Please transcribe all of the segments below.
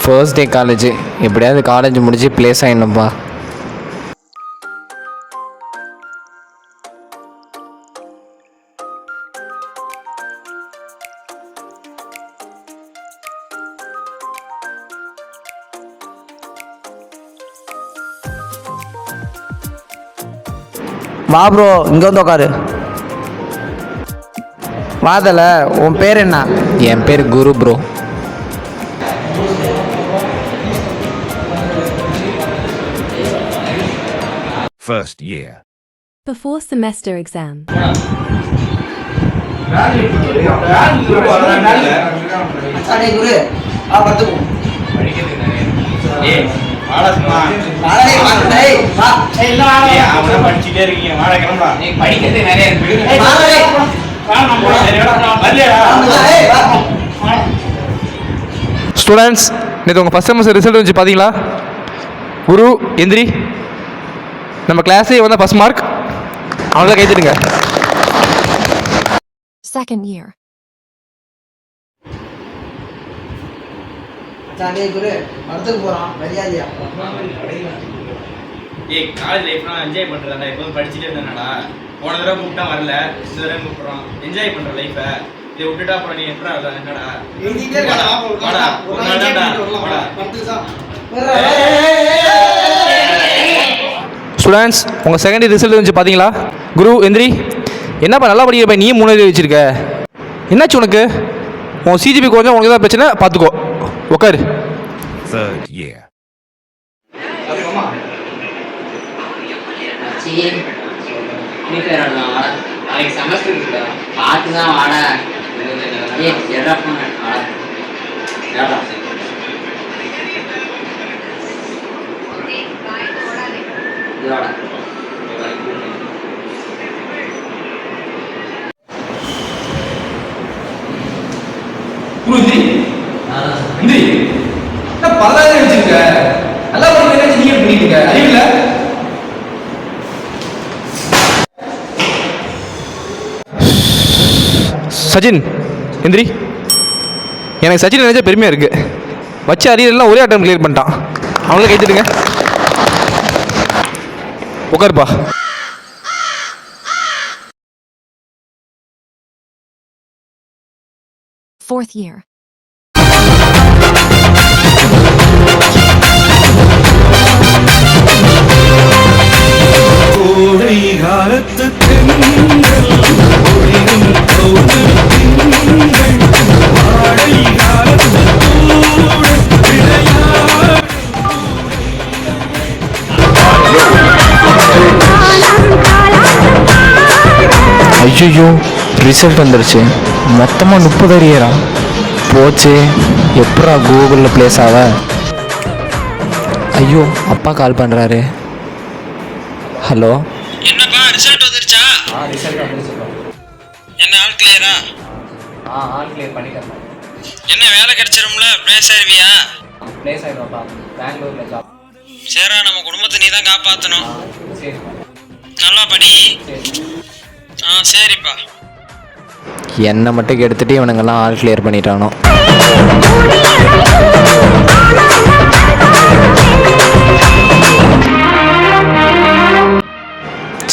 First day college, எப்படியாவது college முடிச்சு place ஆகிடணும்ப்பா. வா ப்ரோ, இங்கே வந்து உட்காரு. வாதல, உன் பேர் என்ன? என் பேர் Guru bro. First year. Before semester exam. Guru பார்த்துக்கோ. ஸ்டூடெண்ட்ஸ், நேற்று உங்கள் ஃபஸ்ட் செமஸ்டர் ரிசல்ட் வந்துச்சு பார்த்தீங்களா? குரு, எந்திரி. நம்ம கிளாஸே வந்தால் ஃபஸ்ட் மார்க். அவங்கள கைத்திடுங்க. Second year. குரு மரத்துக்கு போகிறோம், மரியாதையா. காலேஜ் லைஃப்னா என்ஜாய் பண்ணுறதா, எப்போதும் படிச்சுட்டே இருந்தேனாடா. போன தடவை கூப்பிட்டா வரல, இந்த தடவை கூப்பிட்றோம். என்ஜாய் பண்ணுற லைஃப்பை இதை விட்டுட்டா அப்புறம் நீ எப்படா வரல? என்னடா ஸ்டூடெண்ட்ஸ், உங்கள் செகண்ட் இயர் ரிசல்ட் வந்துச்சு பார்த்தீங்களா? குரு, எந்திரி. என்னப்பா நல்லா படிக்கிறப்ப நீ 3 எழுதி வச்சிருக்க, என்னாச்சு உனக்கு? உன் சிஜிபி கொஞ்சம் உனக்கு தான் பிரச்சனை, பார்த்துக்கோ. உட்காரு. Third year. சச்சின், எந்திரி. எனக்கு சச்சின் நினைச்சா பெருமையாக இருக்குது. வச்ச அரியரெல்லாம் ஒரே அட்டம் கிளியர் பண்ணிட்டான். அவங்களே கைத்திடுங்க. உட்காருப்பா. Fourth year. ஐயோ, ரிசல்ட் வந்துருச்சு. மொத்தமாக 30 அரியரா போச்சு. எப்படா கூகுளில் ப்ளேஸ் ஆக? ஐயோ, அப்பா கால் பண்ணுறாரு. ஹலோ. என்னப்பா, ரிசல்ட் வந்துருச்சா? ரிசல்ட் வந்துருச்சு. என்ன ஆல் கிளியரா? ஆல் கிளியர் பண்ணிட்டேன். என்ன வேலை கிடைச்சிரும்ல, ப்ளேஸ் ஆயிருவியா? ப்ளேஸ் ஆகிடுவாப்பா, பெங்களூரில் ஜாப். சரிடா, நம்ம குடும்பத்தை நீ தான் காப்பாற்றணும். சரி. நல்லா படி. சரிப்பா. என்னை மட்டும் எடுத்துகிட்டு இவனுங்கெல்லாம் ஆல் கிளியர் பண்ணிட்டானோ.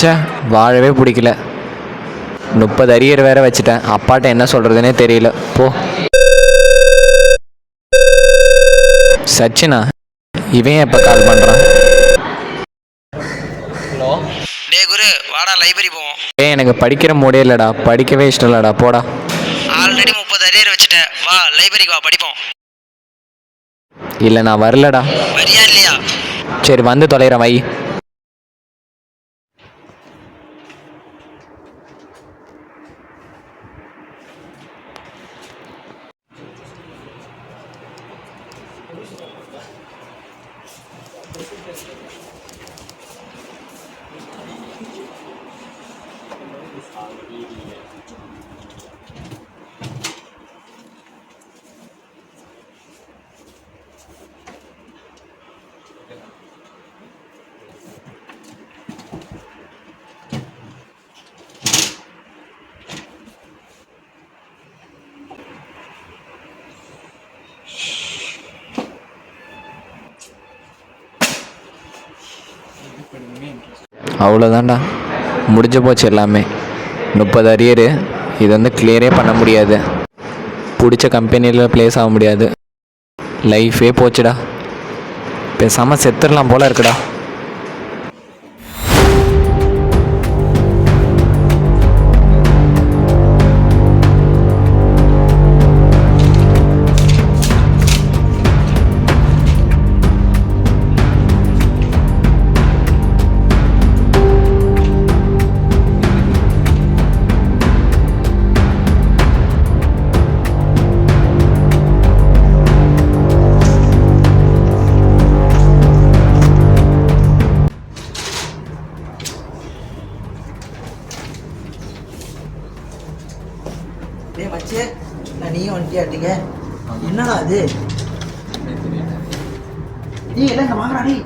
சே, வாழவே பிடிக்கல. 30 அரியர் வேற வச்சுட்டேன். அப்பாட்ட என்ன சொல்கிறதுனே தெரியல. போ. சச்சினா, இவன் எப்போ கால் பண்ணுறான்? டே குரு, வாடா லைப்ரரி போவோம். எனக்கு படிக்கிற மூடே இல்லைடா, படிக்கவே இஷ்டம் இல்லைடா, போடா. ஆல்ரெடி 30 அரியர் வச்சுட்டேன், வா லைப்ரரிக்கு வா, படிப்போம். இல்லை, நான் வரலடா. வரியா இல்லையா? சரி, வந்து தொலைகிறேன், வை. அவ்வளோதான்டா, முடிஞ்சு போச்சு எல்லாமே. 30 அரியரு, இது வந்து கிளியரே பண்ண முடியாது. பிடிச்ச கம்பெனியில் ப்ளேஸ் ஆக முடியாது. லைஃபே போச்சுடா. பேசாமல் செத்துடலாம் போல இருக்குடா. டேய் மச்சே, நான் நீயும் வந்துட்டியாட்டீங்க. என்னடா அது? நீ எல்லாம் இங்க வாங்கடா டேய்.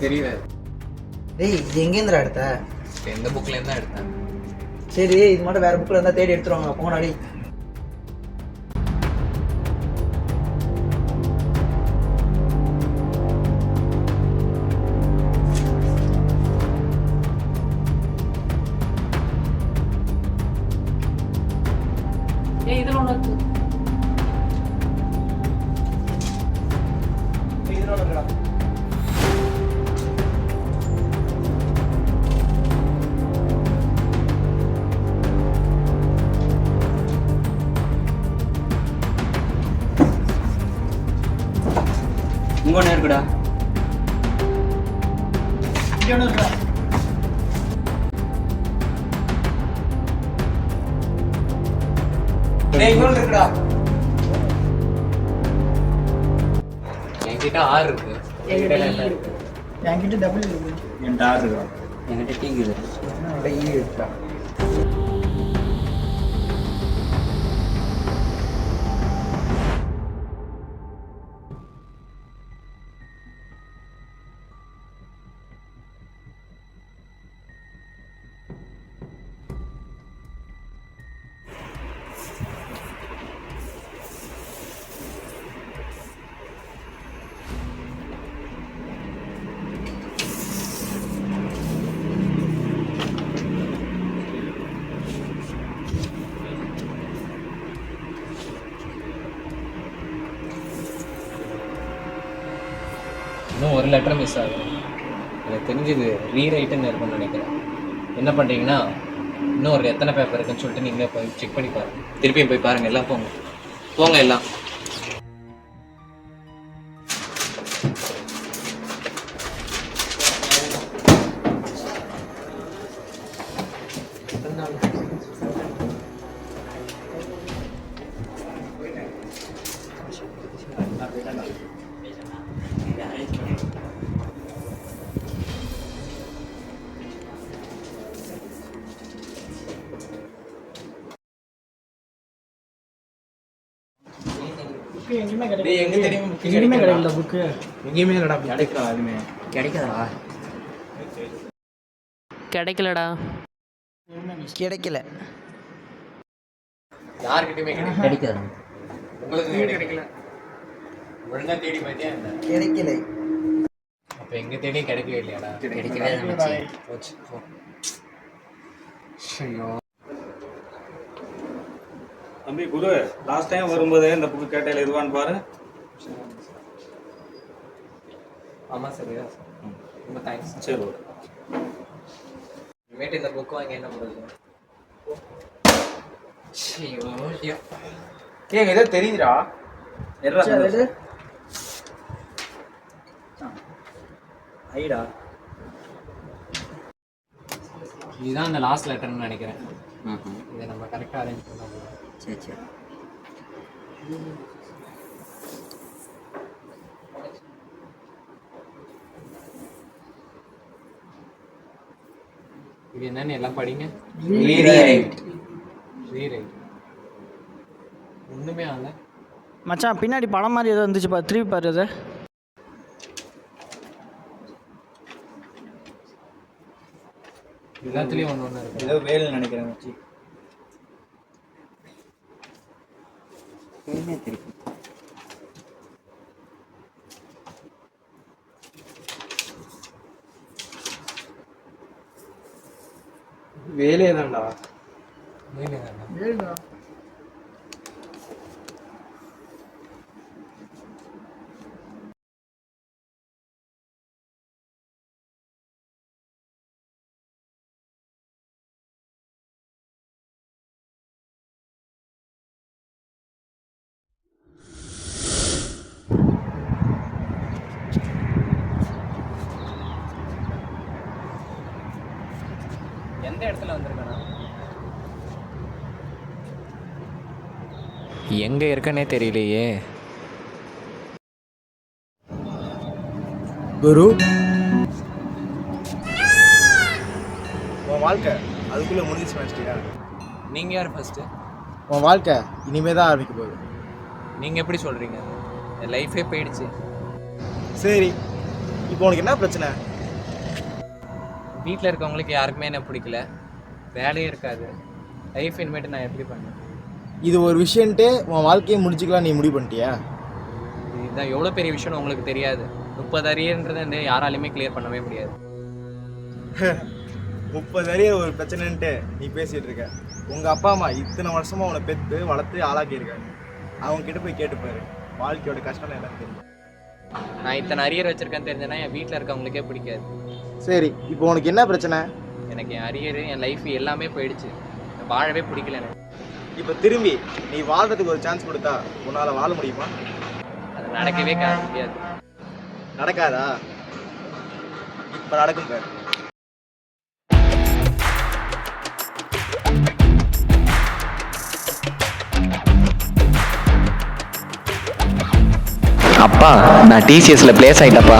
தெரியல. டேய் இது எங்கேருந்துடா எடுத்த? எந்த புக்லேருந்து தான் எடுத்தேன். சரி இது மட்டும் வேற புக்கில் இருந்தால் தேடி எடுத்துருவாங்க. போங்கடா டேய். இதில் ஒன்று இருக்கு. இதில் ஒன்று இருக்குடா. இங்கே ஒன்று இருக்குடா. இங்கே ஒன்று இருக்குடா. டேய் இங்கே ஒன்று இருக்குடா. என்கிட்ட 6 இருக்கு. என்கிட்ட டபுள் இருக்கு. என்கிட்ட 6 இருக்குடா. என்கிட்ட டீ இருக்குது. என்னோட ஈ இருக்குடா. இன்னும் ஒரு லெட்டர் மிஸ் ஆகும். எனக்கு தெரிஞ்சது ரீரைட்டுன்னு இருக்கும்னு நினைக்கிறேன். என்ன பண்ணுறீங்கன்னா, இன்னும் ஒரு எத்தனை பேப்பர் இருக்குன்னு சொல்லிட்டு நீங்களே போய் செக் பண்ணி பாருங்கள். திருப்பியும் போய் பாருங்கள். எல்லாம் போங்க போங்க எல்லாம். எங்கேயுமே டேய், எங்க தெரியும் book எங்கேயுமே கிடைக்கல. கிடைக்கல புக்கு. எங்கேயுமே இல்லைடா. கிடைக்கிறா அதுவுமே கிடைக்காதா? கிடைக்கலடா. கிடைக்கல. யாருக்கிட்டையுமே கிடைக்காது. உங்களுக்கு கிடைக்கல. ஒழுங்கா தேடி பார்த்தியா என்ன? கிடைக்கல. அப்போ எங்க தேடியும் கிடைக்கவே இல்லையாடா? கிடைக்கவே இல்லை. போச்சு போ. ஐயோ, தம்பி குரு, லாஸ்ட் டைம் வரும்போது இந்த புக்கு கேட்டையில் இதுவான்னு பாரு. ஆமாம் சார், இதான் சார். ரொம்ப தேங்க்ஸ். சரி ஓகே. இனிமேட்டு இந்த புக் வாங்கி என்ன பண்ணுறது? ஐயோ ஐயோ, ஏங்க ஏதோ தெரியுதுடா. ஐடா, இதுதான் அந்த லாஸ்ட் லெட்டர்னு நினைக்கிறேன். இதை நம்ம கரெக்டாக அரேஞ்ச் பண்ண. சரி சரி. இது என்னன்னு எல்லாம் படிங்க. ரீரைட். ரீரைட். ஒன்றுமே ஆகல மச்சான். பின்னாடி படம் மாதிரி ஏதோ இருந்துச்சு பாரு, திருப்பி பாரு. அது எல்லாத்துலேயும் ஒன்று ஒன்று இருக்கு. ஏதோ வேல் நினைக்கிறேன் வச்சு. எப்பயுமே திருப்பி வேலையே தான்டா. எந்த இடத்துல வந்திருக்கேண்ணா? எங்கே இருக்கனே தெரியலையே. குரு, உன் வாழ்க்கை அதுக்குள்ளே முடிஞ்சிச்சு நினச்சிட்டியா? நீங்கள் யார் ஃபஸ்ட்டு? உன் வாழ்க்கை இனிமே தான் ஆரம்பிக்க போகுது. நீங்கள் எப்படி சொல்கிறீங்க? என் லைஃபே போயிடுச்சு. சரி, இப்போ உனக்கு என்ன பிரச்சனை? வீட்டில் இருக்கவங்களுக்கு யாருக்குமே என்ன பிடிக்கல, வேலையே இருக்காது. லைஃப் இனிமேட்டு நான் எப்படி பண்ணேன்? இது ஒரு விஷயன்ட்டு உன் வாழ்க்கையை முடிச்சுக்கலாம் நீ முடிவு பண்ணிட்டியா? இதுதான் எவ்வளோ பெரிய விஷயம்னு உங்களுக்கு தெரியாது. 30 அரியர்ன்றது வந்து யாராலையுமே கிளியர் பண்ணவே முடியாது. 30 அரியர் ஒரு பிரச்சனைன்ட்டு நீ பேசிகிட்டு இருக்க. உங்கள் அப்பா அம்மா இத்தனை வருஷமாக உன்னை பெற்று வளர்த்து ஆளாக்கியிருக்காங்க. அவங்க கிட்ட போய் கேட்டுப்பாரு, வாழ்க்கையோட கஷ்டம் எனக்கு தெரியும். நான் இத்தனை அரியர் வச்சுருக்கேன்னு தெரிஞ்சேன்னா என் வீட்டில் இருக்கவங்களுக்கே பிடிக்காது. சரி, இப்போ உனக்கு என்ன பிரச்சனை? எனக்கு என் அரியர், என் லைஃப் எல்லாமே போயிடுச்சு. வாழவே பிடிக்கல எனக்கு. இப்போ திரும்பி நீ வாழ்றதுக்கு ஒரு சான்ஸ் கொடுத்தா உன்னால் வாழ முடியுமா? அது நடக்கவே முடியாது. நடக்காதா? இப்போ நடக்கும் பாரு. அப்பா, நான் டிசிஎஸ்ல பிளேஸ் ஆயிட்டப்பா.